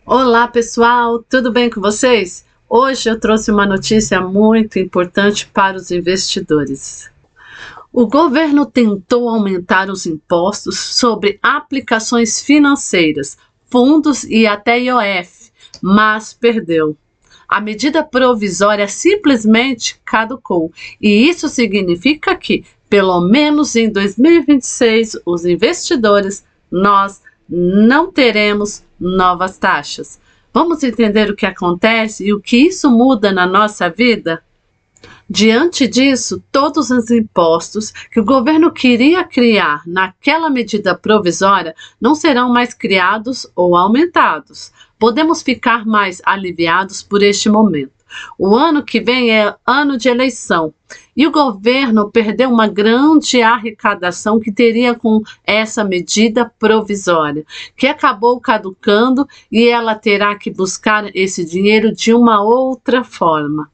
Olá pessoal, tudo bem com vocês? Hoje eu trouxe uma notícia muito importante para os investidores. O governo tentou aumentar os impostos sobre aplicações financeiras, fundos e até IOF, mas perdeu. A medida provisória simplesmente caducou, e isso significa que, pelo menos em 2026, os investidores, nós não teremos novas taxas. Vamos entender o que acontece e o que isso muda na nossa vida? Diante disso, todos os impostos que o governo queria criar naquela medida provisória não serão mais criados ou aumentados. Podemos ficar mais aliviados por este momento. O ano que vem é ano de eleição e o governo perdeu uma grande arrecadação que teria com essa medida provisória, que acabou caducando e ela terá que buscar esse dinheiro de uma outra forma.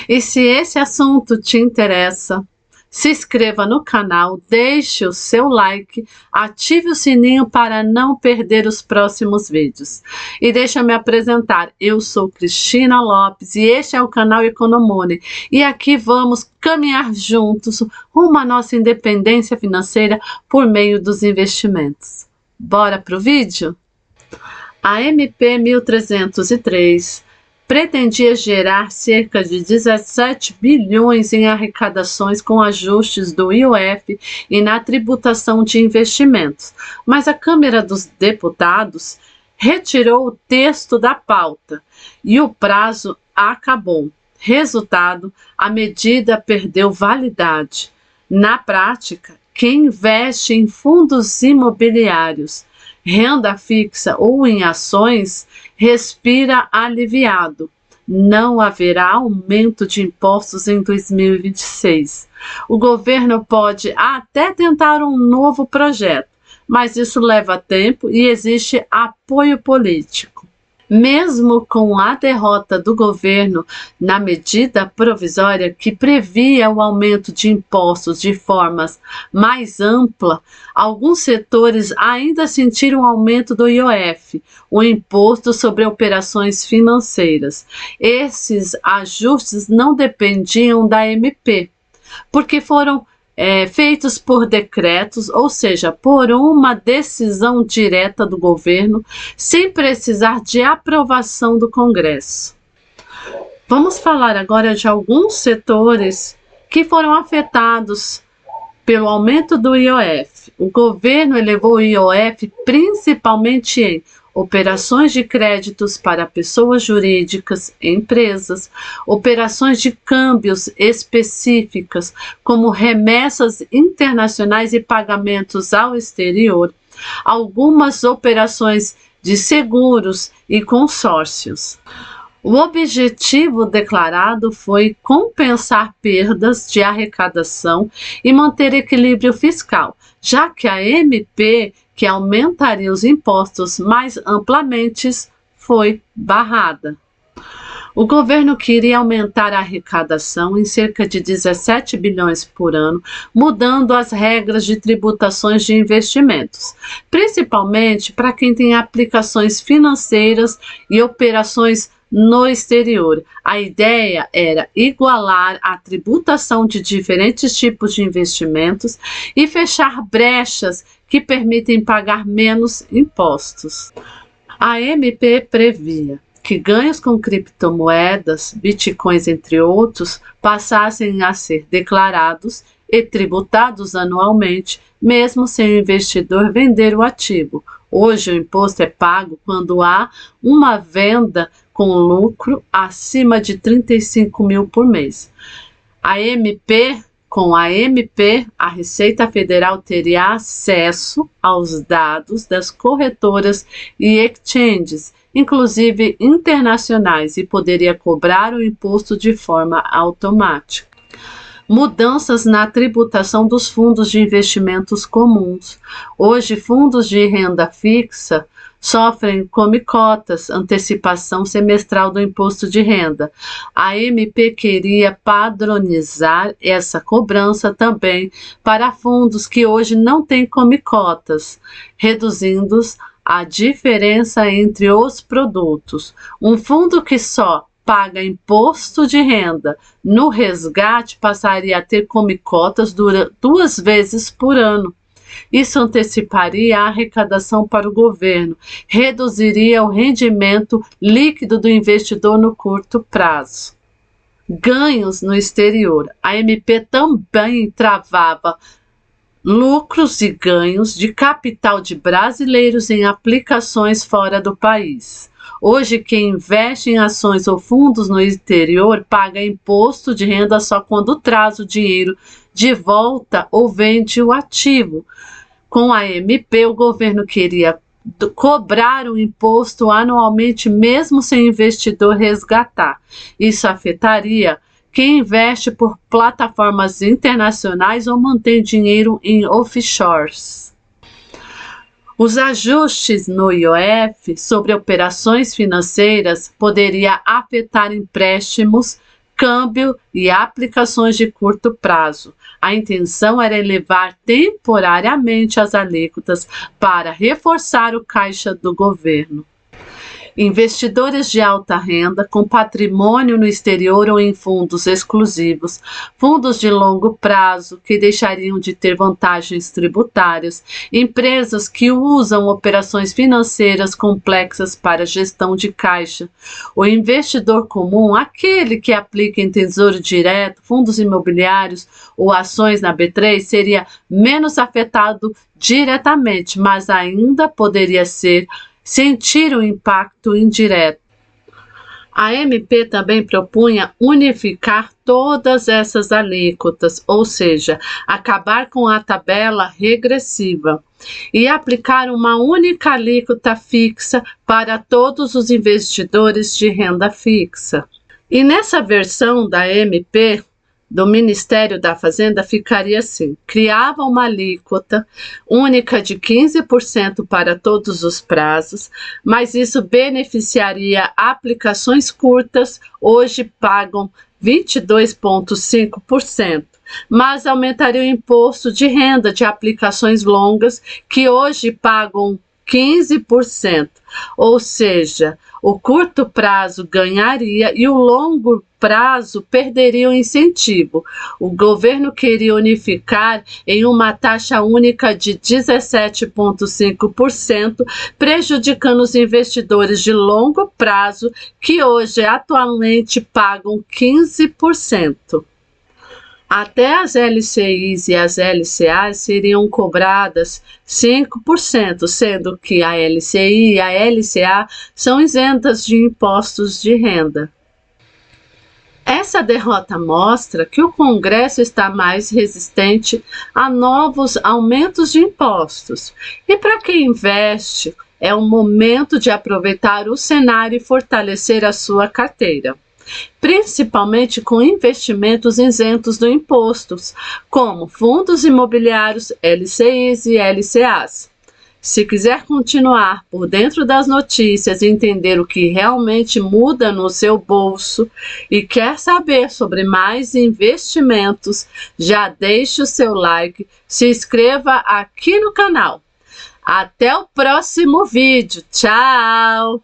E se esse assunto te interessa, se inscreva no canal, deixe o seu like, ative o sininho para não perder os próximos vídeos. E deixa eu me apresentar, eu sou Cristina Lopes e este é o canal Economoney. E aqui vamos caminhar juntos rumo à nossa independência financeira por meio dos investimentos. Bora pro vídeo? A MP 1303 pretendia gerar cerca de 17 bilhões em arrecadações com ajustes do IOF e na tributação de investimentos, mas a Câmara dos Deputados retirou o texto da pauta e o prazo acabou. Resultado, a medida perdeu validade. Na prática, quem investe em fundos imobiliários, renda fixa ou em ações, respira aliviado. Não haverá aumento de impostos em 2026. O governo pode até tentar um novo projeto, mas isso leva tempo e existe apoio político. Mesmo com a derrota do governo na medida provisória que previa o aumento de impostos de forma mais ampla, alguns setores ainda sentiram o aumento do IOF, o Imposto sobre Operações Financeiras. Esses ajustes não dependiam da MP, porque foram feitos por decretos, ou seja, por uma decisão direta do governo, sem precisar de aprovação do Congresso. Vamos falar agora de alguns setores que foram afetados pelo aumento do IOF. O governo elevou o IOF principalmente em operações de créditos para pessoas jurídicas, empresas, operações de câmbios específicas, como remessas internacionais e pagamentos ao exterior, algumas operações de seguros e consórcios. O objetivo declarado foi compensar perdas de arrecadação e manter equilíbrio fiscal, já que a MP, que aumentaria os impostos mais amplamente, foi barrada. O governo queria aumentar a arrecadação em cerca de 17 bilhões por ano, mudando as regras de tributações de investimentos, principalmente para quem tem aplicações financeiras e operações no exterior. A ideia era igualar a tributação de diferentes tipos de investimentos e fechar brechas que permitem pagar menos impostos. A MP previa que ganhos com criptomoedas, bitcoins entre outros, passassem a ser declarados e tributados anualmente, mesmo sem o investidor vender o ativo. Hoje o imposto é pago quando há uma venda com lucro acima de 35 mil por mês. Com a MP, a Receita Federal teria acesso aos dados das corretoras e exchanges, inclusive internacionais, e poderia cobrar o imposto de forma automática. Mudanças na tributação dos fundos de investimentos comuns. Hoje, fundos de renda fixa sofrem come cotas, antecipação semestral do imposto de renda. A MP queria padronizar essa cobrança também para fundos que hoje não têm come cotas, reduzindo a diferença entre os produtos. Um fundo que só paga imposto de renda no resgate passaria a ter come cotas 2 vezes por ano. Isso anteciparia a arrecadação para o governo, reduziria o rendimento líquido do investidor no curto prazo. Ganhos no exterior. A MP também travava lucros e ganhos de capital de brasileiros em aplicações fora do país. Hoje, quem investe em ações ou fundos no exterior paga imposto de renda só quando traz o dinheiro de volta ou vende o ativo. Com a MP, o governo queria cobrar o imposto anualmente, mesmo sem o investidor resgatar. Isso afetaria quem investe por plataformas internacionais ou mantém dinheiro em offshores. Os ajustes no IOF sobre operações financeiras poderia afetar empréstimos, câmbio e aplicações de curto prazo. A intenção era elevar temporariamente as alíquotas para reforçar o caixa do governo. Investidores de alta renda com patrimônio no exterior ou em fundos exclusivos, fundos de longo prazo que deixariam de ter vantagens tributárias, empresas que usam operações financeiras complexas para gestão de caixa, o investidor comum, aquele que aplica em tesouro direto, fundos imobiliários ou ações na B3, seria menos afetado diretamente, mas ainda poderia sentir o impacto indireto. A MP também propunha unificar todas essas alíquotas, ou seja, acabar com a tabela regressiva e aplicar uma única alíquota fixa para todos os investidores de renda fixa. E nessa versão da MP, do Ministério da Fazenda, ficaria assim: criava uma alíquota única de 15% para todos os prazos, mas isso beneficiaria aplicações curtas, hoje pagam 22,5%, mas aumentaria o imposto de renda de aplicações longas, que hoje pagam 15%, ou seja, o curto prazo ganharia e o longo prazo perderia o incentivo. O governo queria unificar em uma taxa única de 17,5%, prejudicando os investidores de longo prazo, que hoje atualmente pagam 15%. Até as LCIs e as LCAs seriam cobradas 5%, sendo que a LCI e a LCA são isentas de impostos de renda. Essa derrota mostra que o Congresso está mais resistente a novos aumentos de impostos. E para quem investe, é o momento de aproveitar o cenário e fortalecer a sua carteira, principalmente com investimentos isentos do impostos, como fundos imobiliários, LCIs e LCAs. Se quiser continuar por dentro das notícias e entender o que realmente muda no seu bolso e quer saber sobre mais investimentos, já deixe o seu like, se inscreva aqui no canal. Até o próximo vídeo. Tchau!